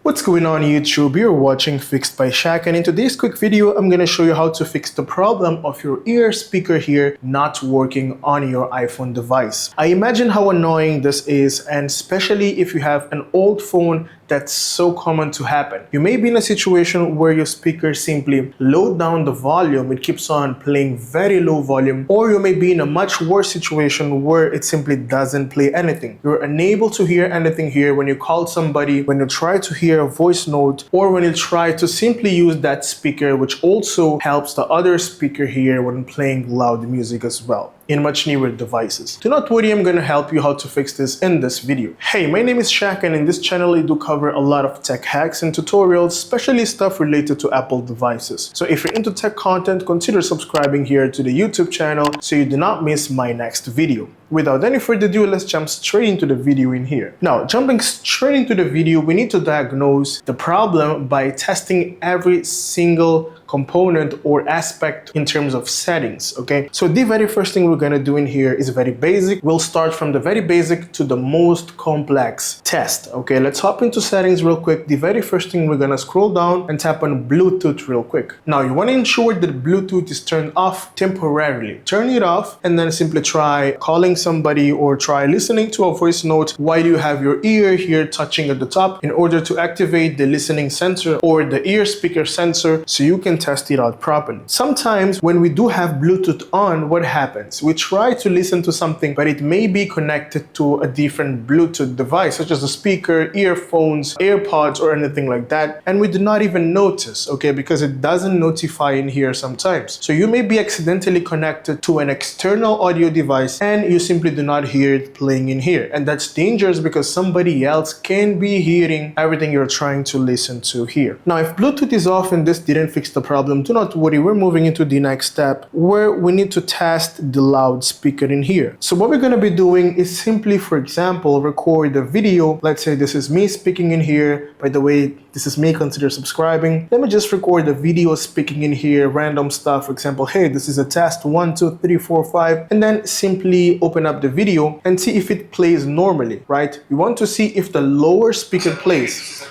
What's going on YouTube? You're watching Fixed by Shaq, and in today's quick video I'm going to show you how to fix the problem of your ear speaker here not working on your iPhone device. I imagine how annoying this is, and especially if you have an old phone, that's so common to happen. You may be in a situation where your speaker simply load down the volume, it keeps on playing very low volume, or you may be in a much worse situation where it simply doesn't play anything. You're unable to hear anything here when you call somebody, when you try to hear a voice note, or when you try to simply use that speaker, which also helps the other speaker here when playing loud music as well in much newer devices. Do not worry, I'm gonna help you how to fix this in this video. Hey, my name is Shaq, and in this channel I do cover a lot of tech hacks and tutorials, especially stuff related to Apple devices. So if you're into tech content, consider subscribing here to the YouTube channel so you do not miss my next video. Without any further ado, let's jump straight into the video in here. Now, jumping straight into the video, we need to diagnose the problem by testing every single component or aspect in terms of settings, okay? So the very first thing we're gonna do in here is very basic. We'll start from the very basic to the most complex test, okay? Let's hop into settings real quick. The very first thing, we're gonna scroll down and tap on Bluetooth real quick. Now, you wanna ensure that Bluetooth is turned off temporarily. Turn it off and then simply try calling somebody or try listening to a voice note while you have your ear here touching at the top in order to activate the listening sensor or the ear speaker sensor so you can test it out properly. Sometimes when we do have Bluetooth on, what happens? We try to listen to something, but it may be connected to a different Bluetooth device, such as a speaker, earphones, AirPods, or anything like that, and we do not even notice, okay, because it doesn't notify in here sometimes. So you may be accidentally connected to an external audio device and you simply do not hear it playing in here, and that's dangerous because somebody else can be hearing everything you're trying to listen to here. Now, if Bluetooth is off and this didn't fix the problem, do not worry, we're moving into the next step where we need to test the loudspeaker in here. So what we're going to be doing is simply, for example, record a video. Let's say this is me speaking in here. By the way, this is me, consider subscribing. Let me just record a video speaking in here, random stuff. For example, hey, this is a test 1, 2, 3, 4, 5, and then simply open up the video and see if it plays normally, right? You want to see if the lower speaker plays.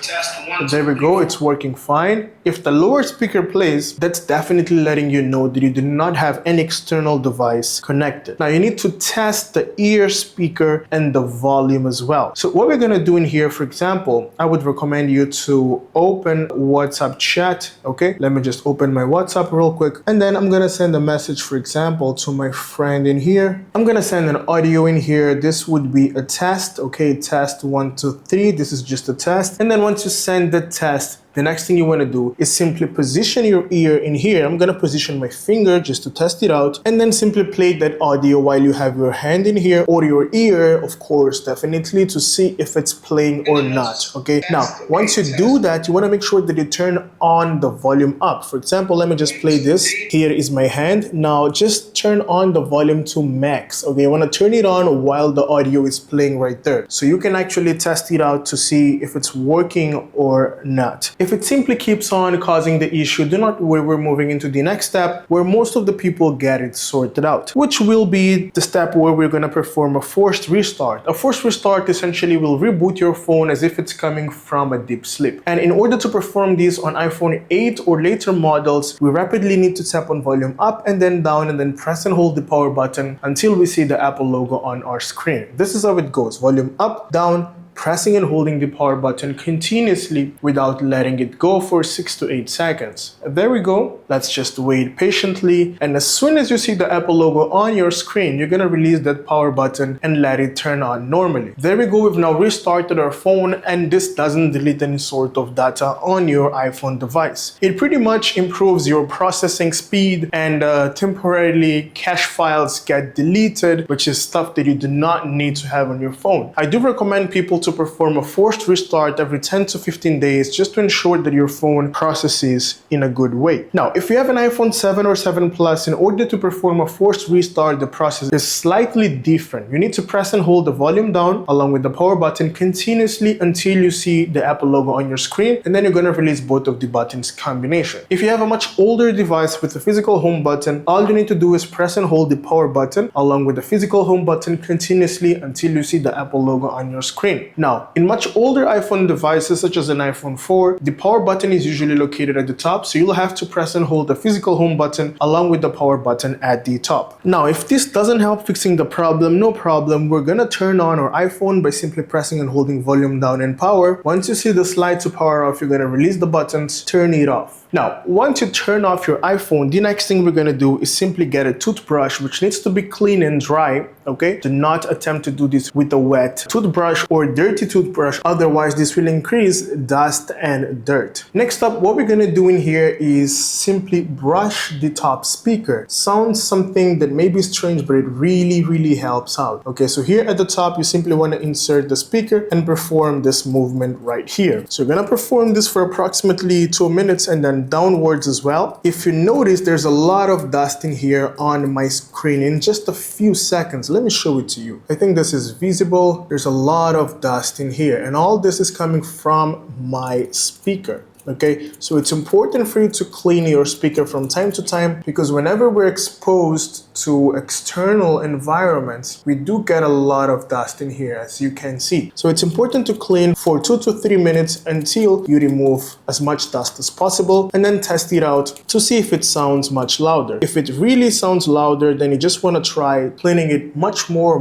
There we go, it's working fine. If the lower speaker plays, that's definitely letting you know that you do not have any external device connected. Now you need to test the ear speaker and the volume as well. So what we're gonna do in here, for example, I would recommend you to open WhatsApp chat, okay? Let me just open my WhatsApp real quick, and then I'm gonna send a message, for example, to my friend in here. I'm gonna send an audio in here. This would be a test, okay? Test 1, 2, 3. This is just a test. And then once you send the test, the next thing you want to do is simply position your ear in here. I'm going to position my finger just to test it out, and then simply play that audio while you have your hand in here, or your ear, of course, definitely, to see if it's playing or not, okay? Now, once you do that, you want to make sure that you turn on the volume up. For example, let me just play this. Here is my hand. Now, just turn on the volume to max, okay? You want to turn it on while the audio is playing right there, so you can actually test it out to see if it's working or not. If it simply keeps on causing the issue, do not worry, we're moving into the next step where most of the people get it sorted out, which will be the step where we're going to perform a forced restart. A forced restart essentially will reboot your phone as if it's coming from a deep sleep. And in order to perform this on iPhone 8 or later models, we rapidly need to tap on volume up and then down and then press and hold the power button until we see the Apple logo on our screen. This is how it goes: volume up, down, pressing and holding the power button continuously without letting it go for 6 to 8 seconds. There we go. Let's just wait patiently, and as soon as you see the Apple logo on your screen, you're gonna release that power button and let it turn on normally. There we go. We've now restarted our phone, and this doesn't delete any sort of data on your iPhone device. It pretty much improves your processing speed, and temporarily cache files get deleted, which is stuff that you do not need to have on your phone. I do recommend people to perform a forced restart every 10 to 15 days just to ensure that your phone processes in a good way. Now, if you have an iPhone 7 or 7 Plus, in order to perform a forced restart, the process is slightly different. You need to press and hold the volume down along with the power button continuously until you see the Apple logo on your screen, and then you're going to release both of the buttons combination. If you have a much older device with a physical home button, all you need to do is press and hold the power button along with the physical home button continuously until you see the Apple logo on your screen. Now, in much older iPhone devices such as an iPhone 4, the power button is usually located at the top, so you'll have to press and hold the physical home button along with the power button at the top. Now, if this doesn't help fixing the problem, no problem. We're gonna turn on our iPhone by simply pressing and holding volume down and power. Once you see the slide to power off, you're gonna release the buttons, turn it off. Now, once you turn off your iPhone, the next thing we're gonna do is simply get a toothbrush, which needs to be clean and dry, okay? Do not attempt to do this with a wet toothbrush or dirty toothbrush, otherwise this will increase dust and dirt. Next up, what we're gonna do in here is simply brush the top speaker. Sounds something that may be strange, but it really helps out. Okay, so here at the top, you simply wanna insert the speaker and perform this movement right here. So you're gonna perform this for approximately 2 minutes and then downwards as well. If you notice, there's a lot of dust in here on my screen in just a few seconds. Let me show it to you. I think this is visible. There's a lot of dust in here, and all this is coming from my speaker. Okay, so it's important for you to clean your speaker from time to time, because whenever we're exposed to external environments, we do get a lot of dust in here, as you can see. So it's important to clean for 2 to 3 minutes until you remove as much dust as possible, and then test it out to see if it sounds much louder. If it really sounds louder, then you just want to try cleaning it much more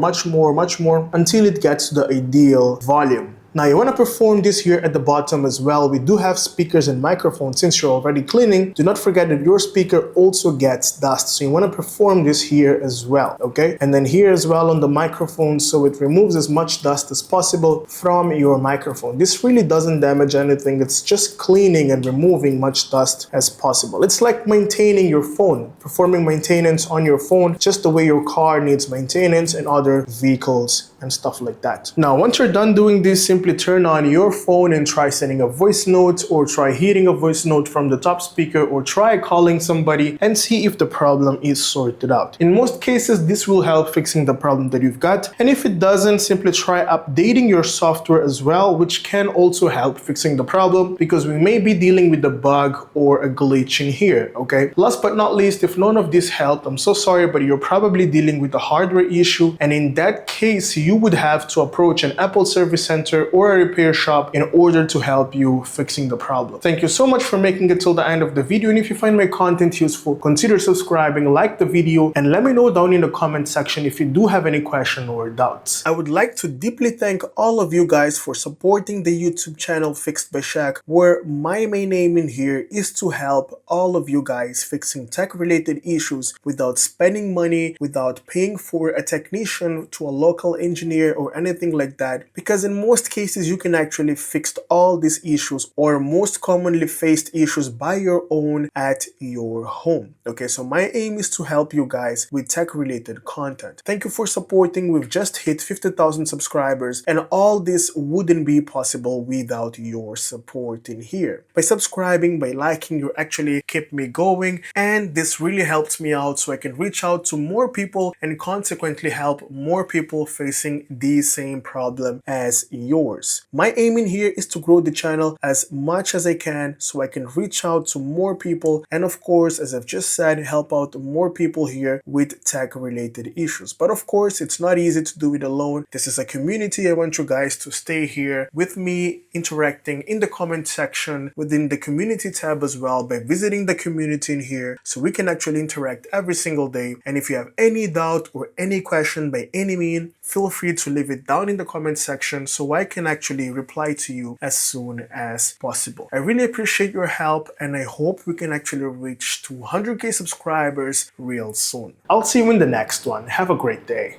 until it gets to the ideal volume. Now you want to perform this here at the bottom as well. We do have speakers and microphones. Since you're already cleaning, do not forget that your speaker also gets dust. So you want to perform this here as well, okay? And then here as well on the microphone, so it removes as much dust as possible from your microphone. This really doesn't damage anything. It's just cleaning and removing much dust as possible. It's like maintaining your phone, performing maintenance on your phone, just the way your car needs maintenance and other vehicles and stuff like that. Now, once you're done doing this, simply turn on your phone and try sending a voice note, or try hearing a voice note from the top speaker, or try calling somebody and see if the problem is sorted out. In most cases, this will help fixing the problem that you've got. And if it doesn't, simply try updating your software as well, which can also help fixing the problem, because we may be dealing with a bug or a glitch in here, okay? Last but not least, if none of this helped, I'm so sorry, but you're probably dealing with a hardware issue. And in that case, you would have to approach an Apple service center or a repair shop in order to help you fixing the problem. Thank you so much for making it till the end of the video, and if you find my content useful, consider subscribing, like the video, and let me know down in the comment section if you do have any question or doubts. I would like to deeply thank all of you guys for supporting the YouTube channel Fixed by Shaq, where my main aim in here is to help all of you guys fixing tech-related issues without spending money, without paying for a technician to a local engineer or anything like that, because in most cases you can actually fix all these issues or most commonly faced issues by your own at your home. Okay, so my aim is to help you guys with tech related content. Thank you for supporting. We've just hit 50,000 subscribers, and all this wouldn't be possible without your support in here. By subscribing, by liking, you actually keep me going, and this really helps me out so I can reach out to more people and consequently help more people facing the same problem as yours. My aim in here is to grow the channel as much as I can so I can reach out to more people, and of course, as I've just said, help out more people here with tech related issues. But of course, it's not easy to do it alone. This is a community. I want you guys to stay here with me, interacting in the comment section within the community tab as well, by visiting the community in here so we can actually interact every single day. And if you have any doubt or any question by any means, feel free to leave it down in the comment section so I can actually reply to you as soon as possible. I really appreciate your help, and I hope we can actually reach 200k subscribers real soon. I'll see you in the next one. Have a great day.